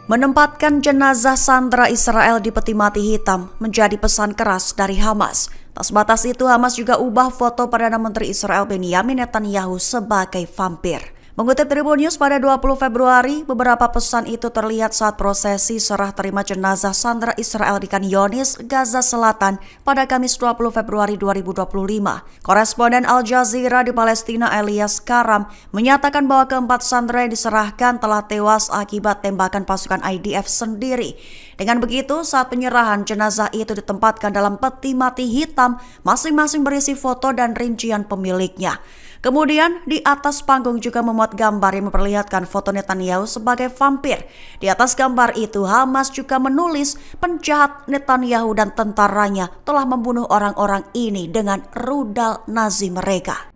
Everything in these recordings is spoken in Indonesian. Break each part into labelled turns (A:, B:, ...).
A: Menempatkan jenazah sandera Israel di peti mati hitam menjadi pesan keras dari Hamas. Tak sebatas itu, Hamas juga ubah foto Perdana Menteri Israel Benyamin Netanyahu sebagai vampir. Mengutip Tribun News pada 20 Februari, beberapa pesan itu terlihat saat prosesi serah terima jenazah sandera Israel di Khan Younis, Gaza Selatan pada Kamis 20 Februari 2025. Koresponden Al Jazeera di Palestina Elias Karam menyatakan bahwa keempat sandera yang diserahkan telah tewas akibat tembakan pasukan IDF sendiri. Dengan begitu, saat penyerahan jenazah itu ditempatkan dalam peti mati hitam, masing-masing berisi foto dan rincian pemiliknya. Kemudian di atas panggung juga memuat gambar yang memperlihatkan foto Netanyahu sebagai vampir. Di atas gambar itu Hamas juga menulis penjahat Netanyahu dan tentaranya telah membunuh orang-orang ini dengan rudal Nazi mereka.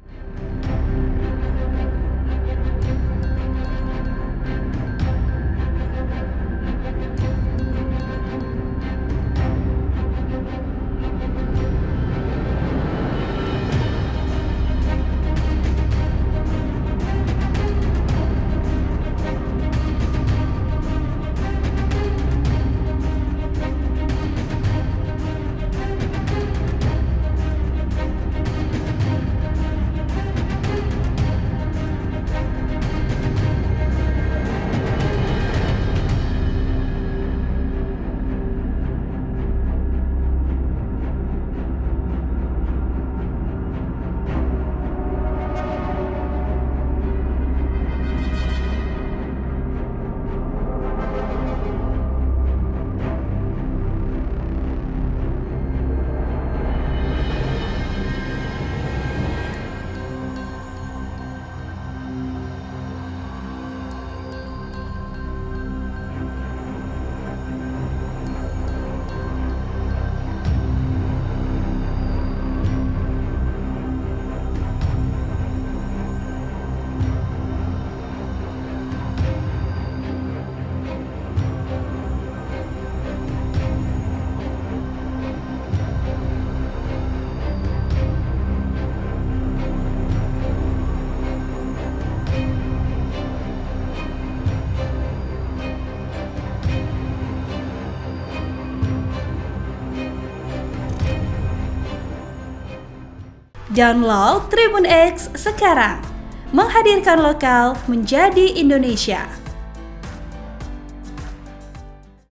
B: Download Tribun X sekarang, menghadirkan lokal menjadi Indonesia.